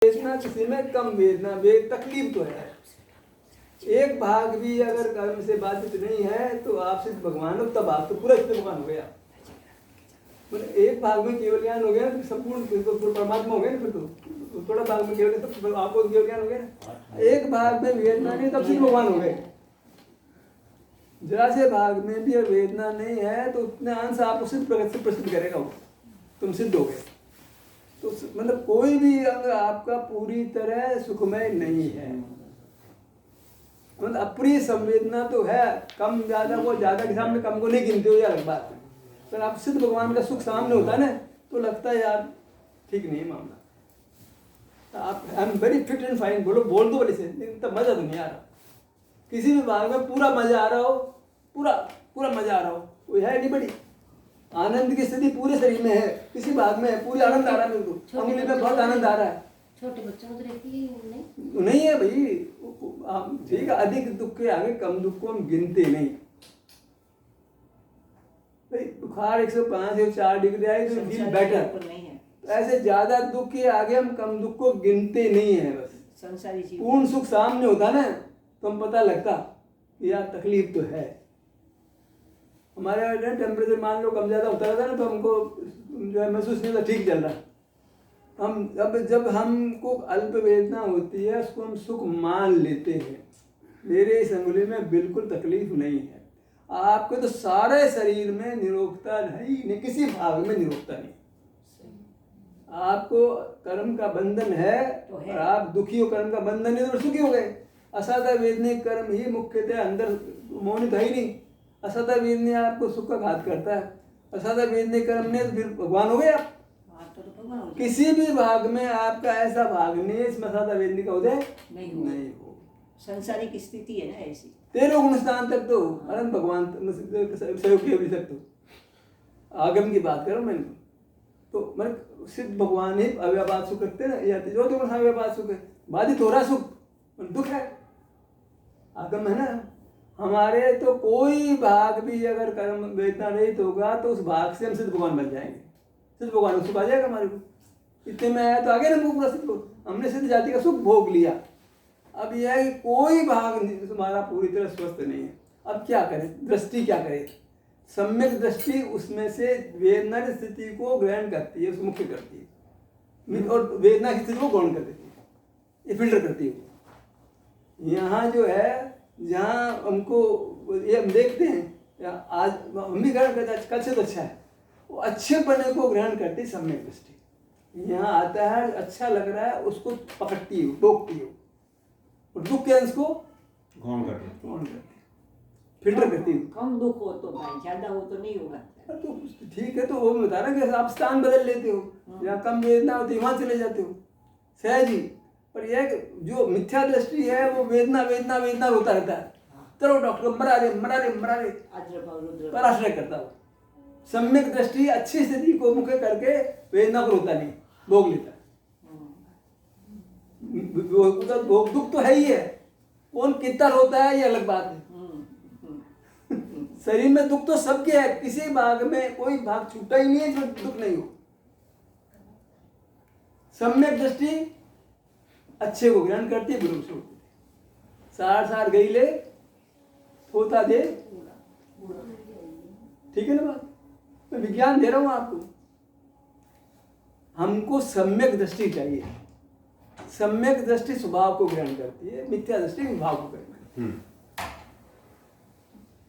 वेदना किसी में कम वेदना तकलीफ तो है। एक भाग भी अगर कर्म से बाधित नहीं है तो आप सिर्फ भगवान हो, तब आप तो पूरा सिद्ध भगवान हो गया। मतलब एक भाग में केवल ज्ञान हो गया ना, संपूर्ण परमात्मा हो गया ना। फिर तो थोड़ा भाग में केवल तो आपको केवल ज्ञान हो गया ना। एक भाग में वेदना नहीं तब सिद्ध भगवान हो गए। जरा से भाग में भी वेदना नहीं है तो उतने अंश आपको सिद्ध प्रसिद्ध करेगा वो, तुम सिद्ध हो गए। तो मतलब कोई भी अंग आपका पूरी तरह सुखमय नहीं है। मतलब अप्रिय संवेदना तो है, कम ज्यादा को ज्यादा के सामने कम को नहीं गिनते हो, ये अलग बात है। पर आप सिद्ध भगवान का सुख सामने होता है ना तो लगता है यार ठीक नहीं है मामला। तो आप I am very fit and fine बोल दो बड़े से, लेकिन तब मजा तो नहीं आ रहा। किसी भी भाग में पूरा मजा आ रहा हो, पूरा मजा आ रहा हो, वो है नहीं बड़ी आनंद की स्थिति पूरे शरीर में है, किसी भाग में है पूरी आनंद आ रहा है। मेरे को अंगुली में बहुत आनंद आ रहा है। छोटे बच्चों को रहती है नहीं है भाई, ठीक है। अधिक दुख के आगे कम दुख को हम गिनते नहीं भाई। बुखार 105 से 4 डिग्री आई तो फील बेटर, ऐसे ज्यादा दुख के आगे हम कम दुख को गिनते नहीं है। बस संसारी चीज पूर्ण सुख सामने होता ना तो हम पता लगता कि यार तकलीफ तो है। हमारे यहाँ टेम्परेचर मान लो कम ज़्यादा होता रहता ना तो हमको जो है महसूस नहीं होता ठीक चल रहा। हम जब हमको अल्प वेदना होती है उसको हम सुख मान लेते हैं। मेरे इस अंगुली में बिल्कुल तकलीफ नहीं है। आपके तो सारे शरीर में निरोगता नहीं, किसी भाग में निरोगता नहीं। आपको कर्म का बंधन है और आप दुखी हो, कर्म का बंधन है तो सुखी हो गए। असाधा वेदनिक कर्म ही मुख्यतः अंदर मोहित है ही नहीं। असाधा वेदने आपको सुख का घात करता है। असाधा वेदनिक कर्म ने तो फिर भगवान हो गए आप। किसी भी भाग में आपका ऐसा भाग नहीं है इसमें असाधा वेदनिक का उदय नहीं हो। संसारिक स्थिति है ना ऐसी। 13 गुण स्थान तक तो अनंत भगवान सहयोग के अभी तक तो आगम की बात करो मैंने तो मैं सिद्ध भगवान ही अव्यापात सुख रखते ना, या जो तो अव्यापात सुख है, बाधित हो रहा सुख दुख है, आगम है ना। हमारे तो कोई भाग भी अगर कर्म वेदना रहित होगा तो उस भाग से हम सिद्ध भगवान बन जाएंगे। सिद्ध भगवान को सुख आ जाएगा हमारे को। इतने में आया तो आगे ना पूरा सिद्ध को हमने सिद्ध जाति का सुख भोग लिया। अब यह है कि कोई भाग तुम्हारा पूरी तरह स्वस्थ नहीं है। अब क्या करें, दृष्टि क्या करे? सम्यक दृष्टि उसमें से वेदना की स्थिति को ग्रहण करती है, उसको मुख्य करती है और वेदना की स्थिति को गौण कर देती है, ये फिल्टर करती है। यहाँ जो है जहाँ हमको ये हम देखते हैं आज हम भी ग्रहण करते हैं, कल से तो अच्छा है, वो अच्छे बने को ग्रहण करती है सम्यक दृष्टि। यहाँ आता है अच्छा लग रहा है उसको पकड़ती हो, टोकती हो और दुख के अंश को गौण करती है, फिल्टर करती है। कम दुख हो तो भाई, ज्यादा हो तो नहीं होगा। तो ठीक है, तो वो बता रहा कि आप स्थान बदल लेते हो, या कम वेदना होती है वहां चले जाते हो सहज ही। पर यह जो मिथ्या दृष्टि है वो वेदना वेदना वेदना होता रहता है। चलो डॉक्टर मरा रहे पराश्रय करता हो। सम्यक दृष्टि अच्छी स्थिति को मुख्य करके वेदना को रोता नहीं, भोग लेता है। दुख तो है ही है, कौन कितना रोता है ये अलग बात है। शरीर में दुख तो सबके है, किसी भाग में कोई भाग छूटा ही नहीं है जो दुख नहीं हो। सम्यक दृष्टि अच्छे को ग्रहण करती है, बुरे को सार सार गई ले होता दे। ठीक है ना बात? मैं विज्ञान दे रहा हूं आपको। हमको सम्यक दृष्टि चाहिए। सम्यक दृष्टि स्वभाव को ग्रहण करती है, मिथ्या दृष्टि भाव को ग्रहण करती है।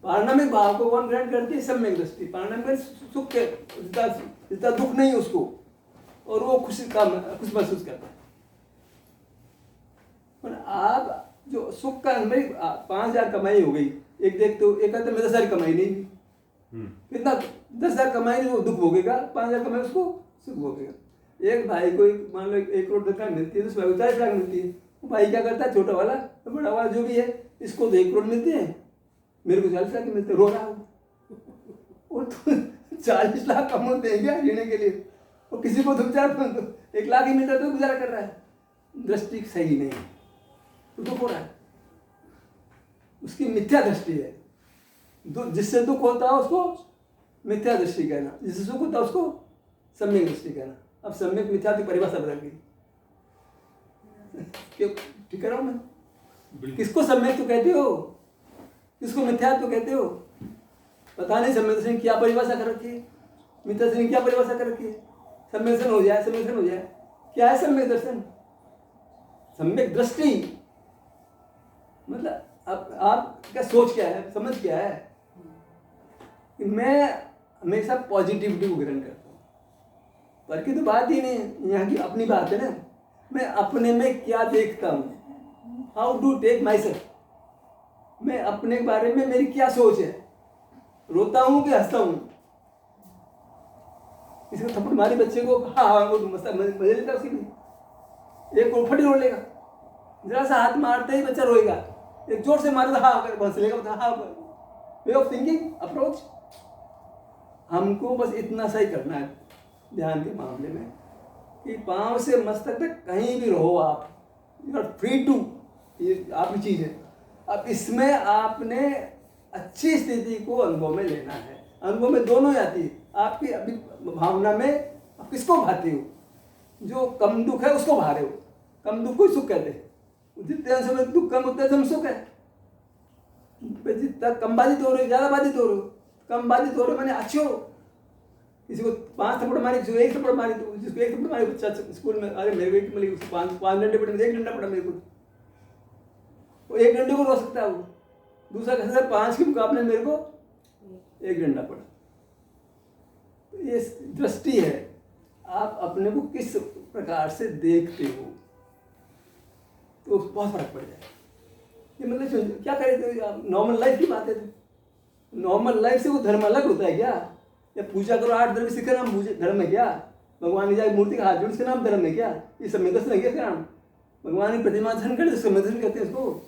पारणामिक भाव को कौन ग्रहण करती है? सम्यक दृष्टि। पारणामिक सुख के जितना दुख नहीं उसको, और वो खुश महसूस करता है। आप जो सुख का 5,000 कमाई हो गई, एक देखते हो एक कहते 10,000 कमाई नहीं हुई, कितना 10,000 कमाई नहीं वो दुख भोगेगा, 5,000 कमाई उसको सुख भोगेगा। एक भाई को मान लो 1 करोड़ तक मिलती है तो उसमें 40 लाख मिलती है। वो भाई क्या करता है, छोटा वाला बड़ा वाला जो भी है, इसको तो 1 करोड़ मिलते हैं, मेरे को 40 लाख मिलते, रो रहा हूँ। और तो 40 लाख कम होते हैं क्या जीने के लिए? और किसी को 1 लाख ही मिलता तो गुजारा कर रहा है। दृष्टि सही नहीं है तो दुख हो रहा है, उसकी मिथ्या दृष्टि है। जिससे दुख होता है उसको मिथ्या दृष्टि कहना, जिससे सुख होता है उसको सम्यक दृष्टि कहना। अब सम्यक मिथ्या की परिभाषा बदल गई। ठीक कर रहा हूँ मैं? किसको सम्यक तो कहते हो, किसको मिथ्या तो कहते हो? पता नहीं सम्यक दर्शन क्या परिभाषा कर रखी है, मिथ्या दर्शन क्या परिभाषा कर रखी है। सम्यक दर्शन हो जाए, सम्यक दर्शन हो जाए, क्या है सम्यक दर्शन? सम्यक दृष्टि मतलब अब आपका सोच क्या है, समझ क्या है कि मैं हमेशा पॉजिटिविटी को ग्रहण करता हूँ। पर की तो बात ही नहीं है, यहाँ की अपनी बात है ना। मैं अपने में क्या देखता हूँ, how do take myself, मैं अपने बारे में मेरी क्या सोच है, रोता हूँ कि हंसता हूँ। किसी को थप्पड़ मारी बच्चे को, हाँ वो मजे लेता उसकी भी, एक को फटी रोड लेगा, जरा सा हाथ मारते ही बच्चा रोएगा, एक जोर से मारे तो हाँ कर बस लेगा, हाँ। Way of thinking approach. हमको बस इतना सा ही करना है ध्यान के मामले में कि पांव से मस्तक तक कहीं भी रहो आप, यू आर फ्री टू, ये आपकी चीज़ है। अब इसमें आपने अच्छी स्थिति को अनुभव में लेना है। अनुभव में दोनों ही आती है। आपकी अभी भावना में आप किसको भाते हो, जो कम दुख है उसको भा रहे हो, कम दुख को सुख कहते हैं। जितने समय दुख कम उतने समय सुख है। जितना कम बाधित हो रहे हो, ज़्यादा बाधित हो रहे हो, कम बाधित हो रहे हो मैंने अच्छे हो। किसी को 5 थप्पड़ मारे, किसी को 1 थप्पड़ मारे, तो जिसको 1 थप्पड़ मारे बच्चा स्कूल में, अरे मेरे को एक मिली, उसको 5 डंडे पड़े, 1 डंडा पड़ा मेरे को, वो 1 डंडे को रो सकता है वो। दूसरा कहता है 5 के मुकाबले मेरे को 1 डंडा पड़ा। तो ये दृष्टि है, आप अपने को किस प्रकार से देखते हो तो बहुत फर्क पड़ जाए। ये मतलब क्या करें, तो नॉर्मल लाइफ की बात है। तो नॉर्मल लाइफ से वो धर्म अलग होता है क्या? या पूजा करो 8 धर्म, इसका नाम धर्म है क्या? भगवान की जाए मूर्ति का हाथ जोड़, इसका नाम धर्म है क्या? ये सम्यक दर्शन है क्या इसका नाम? भगवान की प्रतिमा दर्शन करे तो सम्यक दर्शन कहते हैं इसको।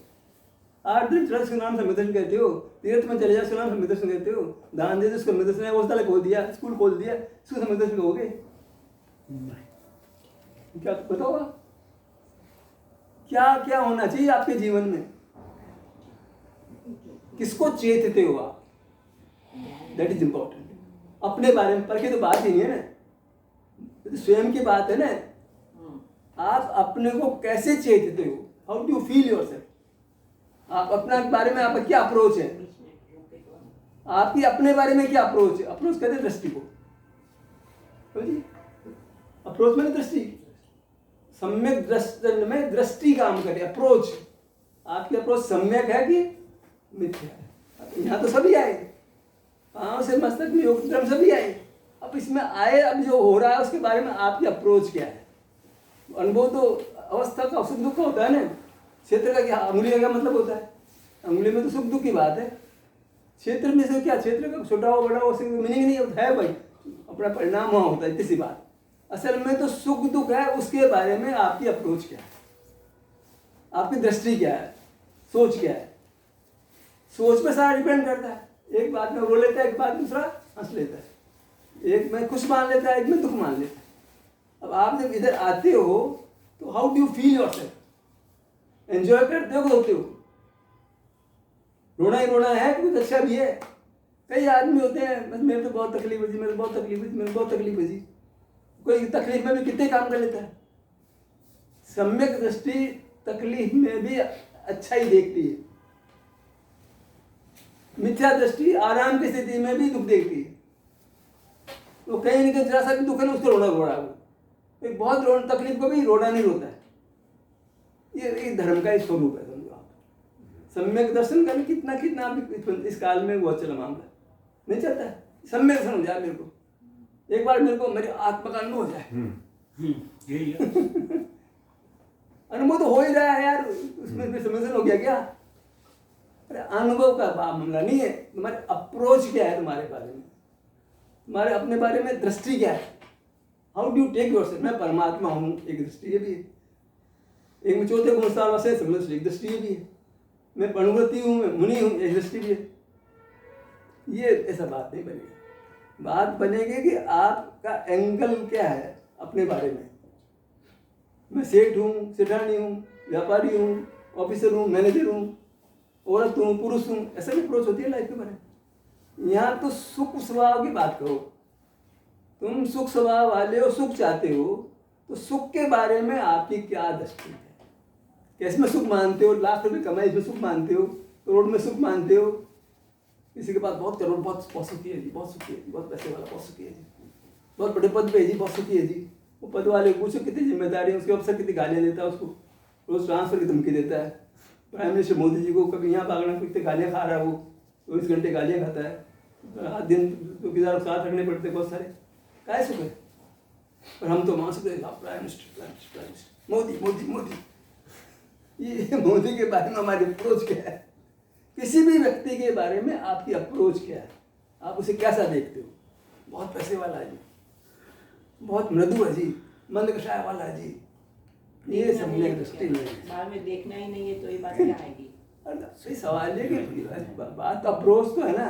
8 दिन चढ़ा उसका नाम सम्यक दर्शन कहते हो। तीर्थ में चले जाओ उसका नाम सम्यक दर्शन कहते हो। दान दे दो उसका सम्यक दर्शन है। हॉस्पिटल खोल दिया, स्कूल खोल दिया, इसको सम्यक दर्शन कहोगे? क्या बताओ क्या क्या होना चाहिए आपके जीवन में? किसको चेतते हो आप? That is important. अपने बारे में परखे तो बात ही नहीं है ना, तो स्वयं की बात है ना। आप अपने को कैसे चेतते हो? How do you feel yourself? आप अपना बारे में आपका क्या अप्रोच है? आपकी अपने बारे में क्या अप्रोच है? अप्रोच कहते हैं दृष्टि को। अप्रोच मैंने दृष्टि, सम्यक दर्शन में दृष्टि काम करे। अप्रोच, आपकी अप्रोच सम्यक है कि मिथ्या है? यहाँ तो सभी आए, पांव से मस्तक में योग क्रम सभी आए। अब इसमें आए, अब जो हो रहा है उसके बारे में आपकी अप्रोच क्या है? अनुभव तो अवस्था का सुख दुख का होता है ना। क्षेत्र का क्या, अंगुली का क्या मतलब होता है? अंगुली में तो सुख दुख की बात है। क्षेत्र में से क्या, क्षेत्र का छोटा हो बड़ा हो उससे मीनिंग नहीं होता है भाई, अपना परिणाम वहाँ होता है, इतनी सी बात। असल में तो सुख दुख है, उसके बारे में आपकी अप्रोच क्या है, आपकी दृष्टि क्या है, सोच क्या है? सोच पे सारा डिपेंड करता है। एक बात में रो लेता है, एक बात दूसरा हंस लेता है, एक में खुश मान लेता है, एक में दुख मान लेता है। अब आप जब इधर आते हो तो how do you feel yourself? Enjoy करते हो कि रोते हो? रोना ही रोना है, कुछ अच्छा भी है। कई आदमी होते हैं बस मेरे तो बहुत तकलीफ हुई, मेरे बहुत तकलीफ हुई, मेरे बहुत तकलीफ हुई। कोई तकलीफ में भी कितने काम कर लेता है। सम्यक दृष्टि तकलीफ में भी अच्छा ही देखती है। मिथ्या दृष्टि आराम की स्थिति में भी दुख देखती है। तो कहीं ना कहीं जरा सा भी दुख है ना, उसको रोना रोड़ा वो। एक बहुत तकलीफ को भी रोना नहीं रोता है। ये धर्म का ही स्वरूप है। समझो आप, सम्यक दर्शन का कितना कितना आप इस काल में बहुत चला मामला नहीं चलता है। सम्यक दर्शन हो जाए मेरे को, एक बार मेरे को मेरी आत्मा का अनुभव हो जाए। यही है। अनुभव तो हो ही रहा है यार, उसमें सम्यक हो गया क्या? अरे अनुभव का मामला नहीं है। तुम्हारे अप्रोच क्या है तुम्हारे बारे में, तुम्हारे अपने बारे में दृष्टि क्या है? How do you take yourself? मैं परमात्मा हूँ, एक दृष्टि ये भी है। एक में चौथे गुणसार वसे समझ, एक दृष्टि ये भी है। मैं पणुव्रती हूँ, मैं मुनि हूँ, एक दृष्टि भी है। ये ऐसा बात नहीं बनेगी। बात बनेगी कि आपका एंगल क्या है अपने बारे में। मैं सेठ हूँ, सेठानी हूँ, व्यापारी हूँ, ऑफिसर हूँ, मैनेजर हूँ, औरत हूँ, पुरुष हूँ, ऐसा भी अप्रोच होती है लाइफ के बारे में। यहाँ तो सुख स्वभाव की बात करो। तुम सुख स्वभाव वाले हो, सुख चाहते हो, तो सुख के बारे में आपकी क्या दृष्टि है? कैश में सुख मानते हो, लाख रुपए कमाई इसमें सुख मानते हो, करोड़ में सुख मानते हो। किसी के पास बहुत करोड़, बहुत सुखी है जी, बहुत सुखी है जी, बहुत पैसे वाला, बहुत सुखी है जी, बहुत बड़े पद पे है जी, बहुत सुखी है जी। वो पद वाले पूछो कितनी जिम्मेदारी है, उसके अफसर कितनी गालियाँ देता है उसको, रोज ट्रांसफर की धमकी देता है। प्राइम मिनिस्टर मोदी जी को कभी यहाँ भागना, कितने गालियाँ खा रहा है वो, 24 घंटे गालियाँ खाता है, रात दिन चौकीदार साथ रखने पड़ते बहुत सारे, क्या सुख है। और हम तो मान सकते हैं प्राइम मिनिस्टर मोदी मोदी मोदी। ये मोदी के बारे में हमारी अप्रोच क्या है, किसी भी व्यक्ति के बारे में आपकी अप्रोच क्या है, आप उसे कैसा देखते हो। बहुत पैसे वाला है जी, बहुत मृदु है जी, मंद कषाय वाला है जी, ये समझने की दृष्टि नहीं है। बाद में देखना ही नहीं है तो ये बात क्या आएगी। सही सवाल है कि बात अप्रोच तो है ना,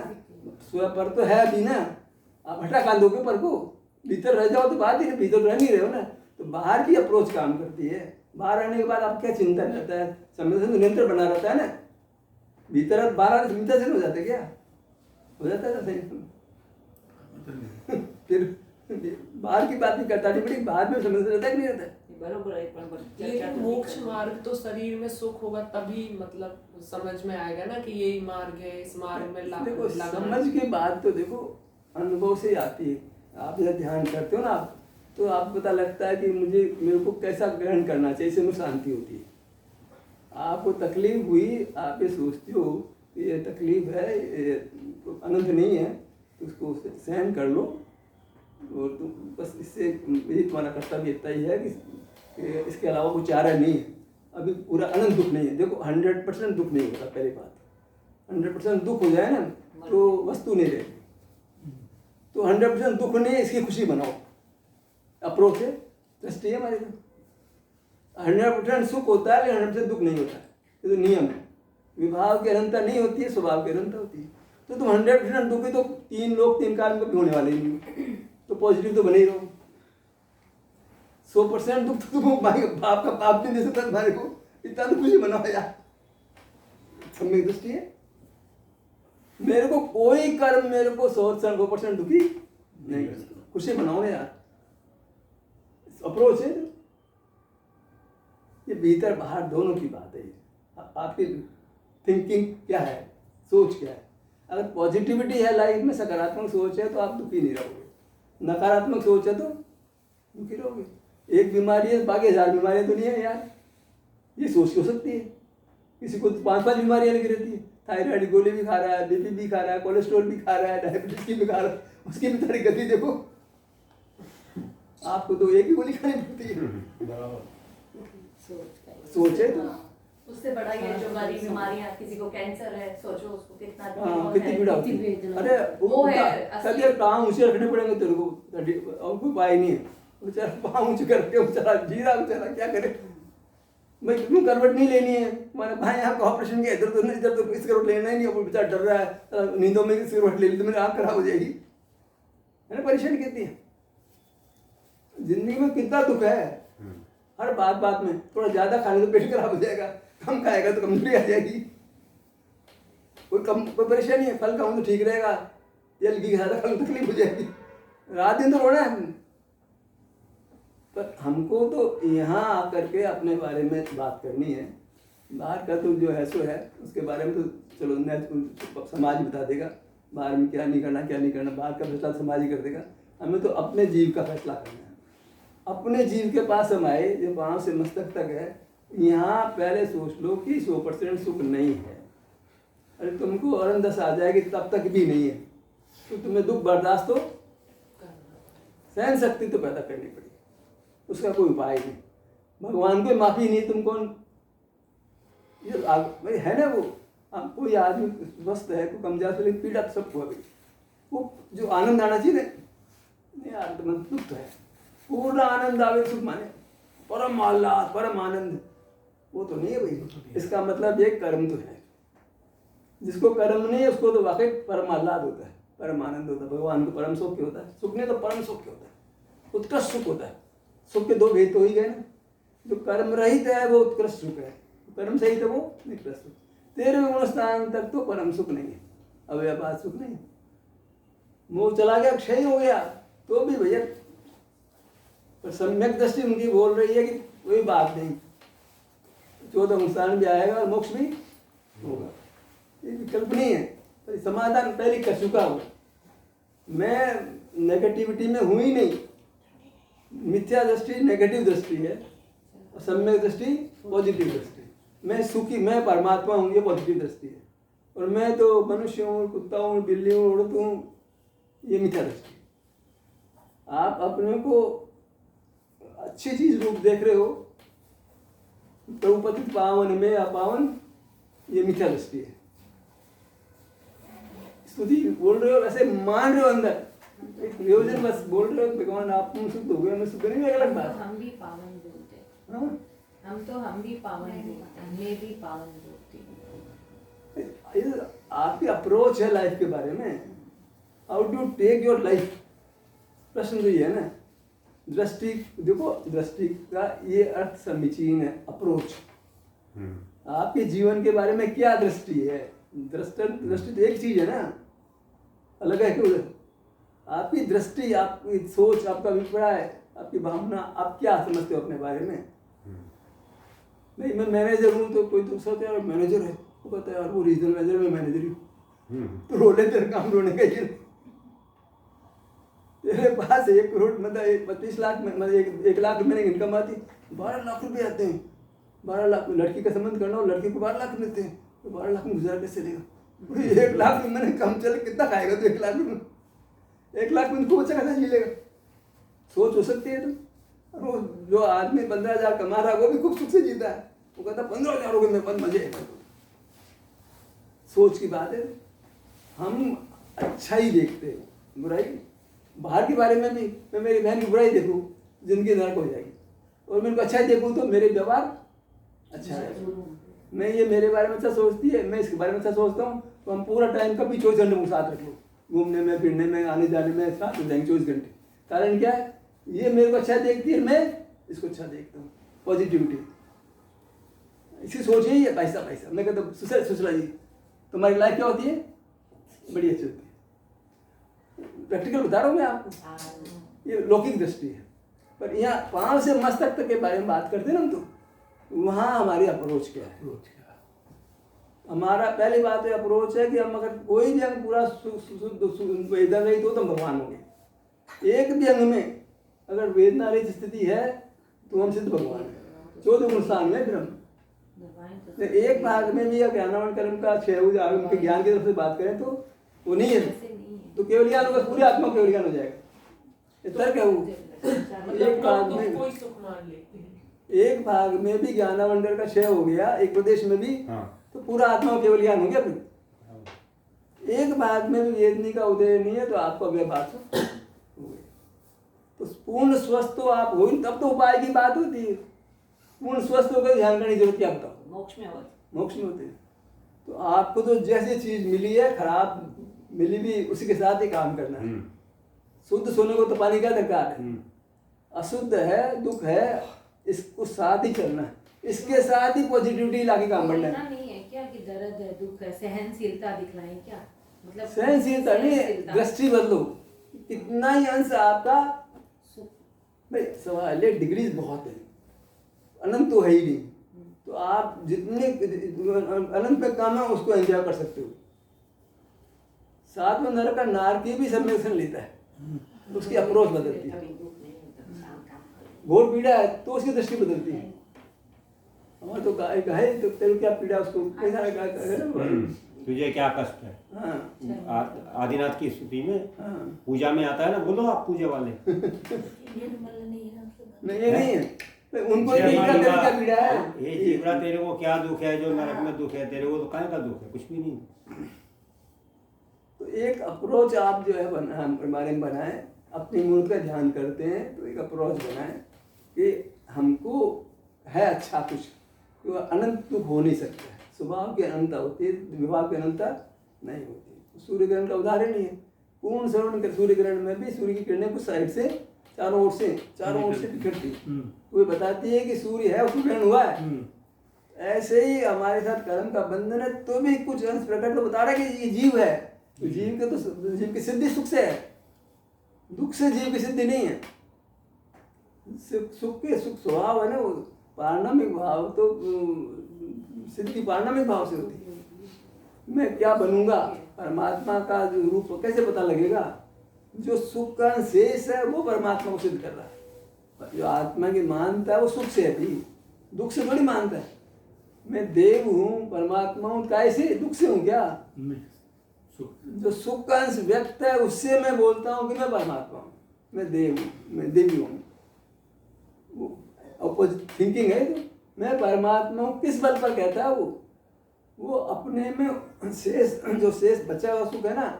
स्वयं पर तो है अभी ना, आप हटा कान दोगे पर को, भीतर रह जाओ तो बात ही है, भीतर रह नहीं रहे हो ना, तो बाहर की अप्रोच काम करती है। बाहर आने के बाद आप क्या चिंता रहता है, समय से नियंत्रण बना रहता है ना, भीतर बाहर आने चिंता से हो जाता है, क्या हो जाता है सही। फिर बाहर की बात नहीं करता नहीं पड़ी, बाद में समझ रहता है कि नहीं रहता है। बरोबर है, पण लेकिन मोक्ष मार्ग तो शरीर में सुख होगा तभी मतलब समझ में आएगा ना कि यही मार्ग है, इस मार्ग में देखो समझ की बात तो देखो अनुभव से आती है। आप जब ध्यान करते हो ना आप, तो आपको पता लगता है कि मेरे को कैसा ग्रहण करना चाहिए, इससे मुझे शांति होती है। आपको तकलीफ हुई, आप ये सोचते हो कि ये तकलीफ है, ये तो अनंत नहीं है, तो उसको सहन कर लो, और तुम बस इससे यही तुम्हारा कर्तव्य इतना ही है कि इसके अलावा कुछ चारा नहीं है। अभी पूरा अनंत दुख नहीं है। देखो 100% दुख नहीं होता, पहली बात 100% दुख हो जाए ना तो वस्तु नहीं रहेगी। तो 100% दुख नहीं है, इसकी खुशी बनाओ, अप्रोच है, दृष्टि है हमारी। 100% सुख होता है लेकिन 100% दुख नहीं होता है, ये तो नियम है। विभाव की अनंतता नहीं होती है, स्वभाव की अनंतता होती है। तो तुम 100% दुखी तो 3 लोग 3 काल में कभी होने वाले नहीं हो, तो पॉजिटिव तो बने ही रहो। 100% दुख तो तुम बाप का पाप नहीं दे सकता तुम्हारे को, इतना तो खुशी मनाओ यार, सम्यक दृष्टि है। मेरे को कोई कर्म मेरे को 100% दुखी नहीं कर सकता, खुशी मनाओ ना यार, अप्रोच है। ये भीतर बाहर दोनों की बात है। आपकी थिंकिंग क्या है, सोच क्या है। अगर पॉजिटिविटी है लाइफ में, सकारात्मक सोच है, तो आप दुखी नहीं रहोगे। नकारात्मक सोच है तो दुखी रहोगे। एक बीमारी है, बाकी 1000 बीमारियां तो नहीं है यार, ये सोच हो सकती है। किसी को 5-5 बीमारियां लगी रहती है, थायराइड गोली भी खा रहा है, बीपी भी खा रहा है, कोलेस्ट्रॉल भी खा रहा है, डायबिटीज की भी खा रहा है, उसकी भी सारी गति देखो। आपको तो एक ही गोली खानी पड़ती है। सोच है तो उससे बड़ा ये जो बड़ी बीमारियां, किसी को कैंसर है, सोचो उसको कितना कितनी पीड़ा होती है। अरे वो है कभी काम ऊंचे रखने पड़ेंगे तेरे को, और कोई उपाय नहीं है। बेचारा पाँव ऊंचे करके बेचारा जी रहा, बेचारा क्या करे। मैं क्यों करवट नहीं लेनी है, मैंने भाई यहाँ का ऑपरेशन किया, इधर तो नहीं, इधर तो इस करवट लेना ही नहीं। वो बेचारा डर रहा है, नींदों में इस करवट ले ली तो मेरी आँख खराब हो जाएगी। मैंने परेशान कितनी है जिंदगी में, कितना दुख है। हर बात में थोड़ा ज्यादा खाने तो पेट खराब हो जाएगा, कम खाएगा तो कमजोरी आ जाएगी। कोई परेशानी है, फल खाऊं तो ठीक रहेगा, तेल घी ज्यादा खाऊं तो तकलीफ हो जाएगी, रात दिन तो रोना है। पर हमको तो यहाँ आकर के अपने बारे में बात करनी है। बाहर का तो जो है सो है, उसके बारे में तो चलो समाज बता देगा, बाहर में क्या नहीं करना क्या नहीं करना, बाहर का फैसला समाज ही कर देगा। हमें तो अपने जीव का फैसला करना है। अपने जीव के पास हम आए, जो पाँव से मस्तक तक है, यहाँ पहले सोच लो कि 100% सुख नहीं है। अरे तुमको अरंदस आ जाएगी तब तक भी नहीं है, तो तुम्हें दुख बर्दाश्त तो सहन शक्ति तो पैदा करनी पड़ेगी, उसका कोई उपाय नहीं। भगवान को माफी नहीं, तुम कौन भाई है ना। वो कोई आदमी स्वस्थ है, कोई कमजोर से, लेकिन पीड़ा तो सबको है भाई। वो जो आनंद आना चाहिए नहीं यार, तो दुख तो है। पूर्ण आनंद आवे सुख माने, परम आह्लाद परम आनंद, वो तो नहीं है भाई। इसका मतलब ये कर्म तो है। जिसको कर्म नहीं है उसको तो वाकई परम आह्लाद होता है, परम आनंद होता है। भगवान को परम सुख होता है, सुख नहीं तो परम सुख होता है, उत्कृष्ट सुख होता है। सुख के 2 भेद तो ही गए ना। जो कर्म रहित है वो उत्कृष्ट सुख है, कर्म सहित है वो निकृष्ट सुख। 13वें गुणस्थान तक तो परम सुख नहीं है, अव्यापात सुख नहीं है। मोह चला गया, क्षय हो गया तो भी भैया, पर सम्यक दृष्टि उनकी बोल रही है कि कोई बात नहीं, 14 अनुष्ठान भी आएगा और मोक्ष भी होगा। ये विकल्प नहीं है, पर समाधान पहले कर चुका हूँ मैं। नेगेटिविटी में हूँ ही नहीं। मिथ्या दृष्टि नेगेटिव दृष्टि है और सम्यक दृष्टि पॉजिटिव दृष्टि। मैं सुखी, मैं परमात्मा हूँ, ये पॉजिटिव दृष्टि है। और मैं तो मनुष्य हूँ, कुत्ता हूँ, बिल्ली हूँ, उड़त हूँ, ये मिथ्या दृष्टि। आप अपने को अच्छी चीज रूप देख रहे हो, प्रभु पतित पावन में अपावन, ये मिथ्या दृष्टि है। स्तुति बोल रहे हो, ऐसे मान रहे हो अंदर, एक प्रयोजन बस बोल रहे हो भगवान आप शुद्ध हो गए, मैं शुद्ध नहीं, अलग बात। हम भी पावन बोलते हैं, हाँ? हम भी पावन बोलते हैं, मैं भी पावन बोलती हूँ। ये आपकी अप्रोच है लाइफ के बारे में। How do take your life, प्रश्न तो ये है ना। दृष्टि देखो, दृष्टि का ये अर्थ समीचीन है, अप्रोच। आपके जीवन के बारे में क्या दृष्टि है? दृष्टि तो एक चीज है ना, अलग है क्यों? आपकी दृष्टि, आपकी सोच, आपका अभिप्राय, आपकी भावना, आप क्या समझते हो अपने बारे में? नहीं मैं मैनेजर हूँ तो कोई दूसरा तो यार मैनेजर है, वो कहता है यार वो रीजनल मैनेजर, में मैनेजर हूँ, तो रोले तेरे काम रोने का ही। तेरे पास 1 करोड़ मतलब 25 लाख में, मतलब 1 लाख रुपये इनकम आती, 12 लाख रुपये आते हैं। 12 लाख लड़की का संबंध करना हो, लड़की को 12 लाख मिलते हैं, तो 12 लाख में गुजारा कैसे देगा? 1 लाख मैंने कम चले कितना खाएगा तो 1 लाख में? 1 लाख में खूब अच्छा खासा जी लेगा। सोच हो सकती है तुम? और जो आदमी 15,000 कमा रहा है वो भी खूब सुख से जीता है, वो कहता 15,000 हो गए मेरे पास, मजे। सोच की बात है। हम अच्छा ही देखते हैं, बुराई बाहर के बारे में भी। मैं मेरी बहन की बुराई देखूँ, जिंदगी नरक हो जाएगी, और मैं उनको अच्छा ही देखूँ तो मेरे व्यवहार अच्छा है। मैं ये मेरे बारे में अच्छा सोचती है, मैं इसके बारे में अच्छा सोचता हूँ, तो हम पूरा टाइम कभी 24 घंटे को साथ रख लो, घूमने में, फिरने में, आने जाने में साथ हो जाएंगे 24 घंटे। कारण क्या है? ये मेरे को अच्छा देखती है, मैं इसको अच्छा देखता हूँ। पॉजिटिविटी, इसकी सोच यही है। पैसा पैसा, मैं कहता हूँ सुशला जी तुम्हारी लाइफ क्या होती है? बड़ी अच्छी होती है। प्रैक्टिकल बता रहा हूँ मैं आपको, ये लौकिक दृष्टि है। पर यहाँ पाँव से मस्तक तक के बारे में बात करते हैं ना हम, तो वहाँ हमारी अप्रोच क्या है? हमारा पहली बात है अप्रोच है कि हम अगर कोई भी अंग पूरा वेदना रहित हो तो हम भगवान होंगे। एक भी अंग में अगर वेदना रहित स्थिति है तो हम सिद्ध भगवान हैं। 14 गुणस्थान में ब्रह्म। तो एक भाग में भी ज्ञानावन कर्म का 6 आगम के ज्ञान की तरफ से बात करें तो वो नहीं है, तो केवल ज्ञान होगा, पूरी आत्मा केवल ज्ञान हो जाएगा। तर्क है वो। एक भाग में कोई सुख मान लेते हैं, एक भाग में भी ज्ञानावंडर का क्षय हो गया, एक प्रदेश में भी, तो पूरा आत्मा केवल ज्ञान हो गया। फिर एक भाग में भी वेदनी का उदय नहीं है तो आपको व्यवहार हो गया। तो पूर्ण स्वस्थ तो आप हो, तब तो उपाय की बात होती है। पूर्ण स्वस्थ होकर ध्यान करने की जरूरत क्या बताओ? मोक्ष में होते, मोक्ष में होते हैं। तो आपको तो जैसी चीज मिली है, खराब मिली भी, उसी के साथ ही काम करना है। शुद्ध सोने को तो पानी क्या दरकार है? अशुद्ध है, दुख है, इसको साथ ही चलना है, इसके साथ ही पॉजिटिविटी लाके काम करना है। नहीं है क्या कि दर्द है, दुख है, सहनशीलता दिखलाएं क्या? मतलब सहनशीलता नहीं, दृष्टि बदलो। कितना ही अंश आपका भाई सवाल है, डिग्रीज बहुत है, अनंत तो है ही नहीं। तो आप जितने अनंत में काम है उसको एंजॉय कर सकते हो। साथ में नरक का नारकी भी सम्मेलन लेता है, उसकी अप्रोच बदलती है। कभी दुख नहीं होता, काम घोर पीड़ा है तो उसकी दृष्टि बदलती है। हमारे तो गाय तो तेरे क्या पीड़ा, उसको तुझे क्या कष्ट है? हाँ आदिनाथ की स्तुति में हाँ। पूजा में आता है ना, बोलो आप पूजा वाले। नहीं ये नहीं है, उनको क्या पीड़ा है? ये जीवड़ा तेरे को क्या दुख है, जो नरक में दुख है तेरे को, तो काहे का दुख है? कुछ भी नहीं। तो एक अप्रोच आप जो है हमारे बारे में बनाए, अपनी मूर्त का ध्यान करते हैं तो एक अप्रोच बनाए कि हमको है अच्छा कुछ, तो अनंत दुख हो नहीं सकता है। स्वभाव की अनंतता होती है, विभाग की अनंतता नहीं होती। सूर्य ग्रहण का उदाहरण ही है। पूर्ण श्रवण सूर्य ग्रहण में भी सूर्य की किरणें कुछ साइड से चारों ओर से बिखरती, वो बताती है कि सूर्य है, उसको ग्रहण हुआ है। ऐसे ही हमारे साथ कर्म का बंधन है, तो भी कुछ अंश प्रकट तो बता रहा है कि ये जीव है, तो जीव के तो जीव की सिद्धि सुख से है, दुख से जीव की सिद्धि नहीं है। सुख के सुख स्वभाव है ना, वो पारणामिक भाव तो सिद्धि पारणामिक भाव से होती है। मैं क्या बनूंगा, परमात्मा का जो रूप कैसे पता लगेगा? जो सुख का शेष है वो परमात्मा को सिद्ध कर रहा है। जो आत्मा की मानता है वो सुख से है भी, दुख से थोड़ी मानता है। मैं देव हूँ, परमात्मा हूँ, कैसे दुख से हूँ क्या? जो सुख का अंश व्यक्त है उससे मैं बोलता हूँ कि मैं परमात्मा हूँ, मैं देव हूँ, मैं देवी हूँ। अपोजिट थिंकिंग है। तो मैं परमात्मा हूँ किस बल पर कहता है वो अपने में शेष, जो शेष बचा हुआ सुख है ना,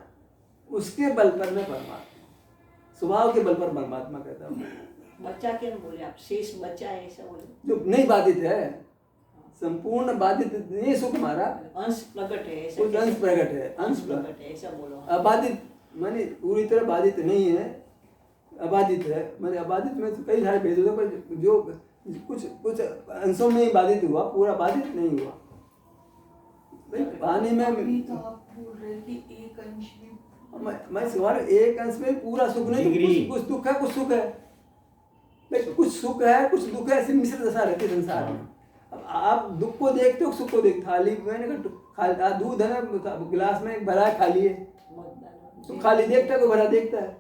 उसके बल पर मैं परमात्मा, स्वभाव के बल पर परमात्मा कहता हूँ। बच्चा क्यों बोले आप? शेष बच्चा है ऐसा बोले? जो नहीं बाधित है, संपूर्ण बाधित नहीं सुख हमारा, अंश प्रकट है ऐसा? कुछ अंश प्रकट है, अंश प्रकट है ऐसा बोलो। अबाधित माने पूरी तरह बाधित नहीं है, अबाधित है। माने अबाधित में तो कई सारे भेद होते हैं, पर जो कुछ अंशों में ही बाधित हुआ, पूरा बाधित नहीं हुआ। भाई पानी में अभी तो आप बोल रहे कि एक अंश में मैं सवाल, एक अंश में पूरा सुख नहीं, तो कुछ दुख है, कुछ सुख है। भाई कुछ सुख है, कुछ दुख है, ऐसी मिश्र दशा रहती है संसार में। अब आप दुख को देखते हो, सुख को देखते, खाली मैंने कहा दूध है ना गिलास में भरा है, खाली है, तो खाली देखता है, कोई भरा देखता है,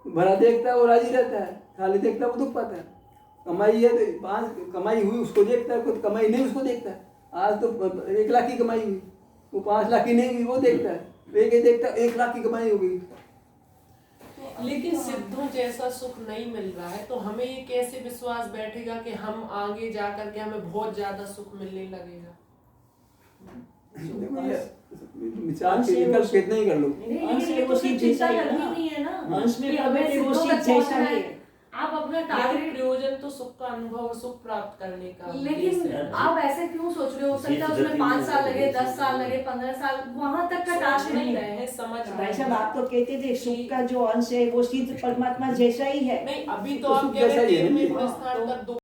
भरा देखता है वो राजी रहता है, खाली देखता है वो दुख पाता है। कमाई है तो 5 कमाई हुई उसको देखता है, कोई कमाई नहीं उसको देखता है। आज तो 1 लाख की कमाई हुई, वो 5 लाख की नहीं हुई वो देखता है, एक ही देखता है 1 लाख की कमाई हो गई। लेकिन सिद्धों जैसा सुख नहीं मिल रहा है, तो हमें ये कैसे विश्वास बैठेगा कि हम आगे जाकर के हमें बहुत ज्यादा सुख मिलने लगेगा? विचार के विकल्प कितने ही कर लो। अंश में वो सीध जैसा ही है ना, अंश में प्रकट है वो सीध जैसा ही है। आप अपना लेकिन टारगेट, प्रयोजन तो सुख का अनुभव और सुख प्राप्त करने का लेकिन उद्देश्य है। आप ऐसे क्यों सोच रहे हो? सकता है उसमें 5 साल लगे, 10 साल लगे, 15 साल, वहां तक का समझ टारगेट नहीं नहीं रहे हैं, समझ भाई रहे साहब हैं। आप तो कहते थे सुख का जो अंश है वो सीध परमात्मा जैसा ही है। नहीं, अभी तो तो आप सुख कह रहे जैसा ही है हैं ना में जी। प्रस्थान का दुख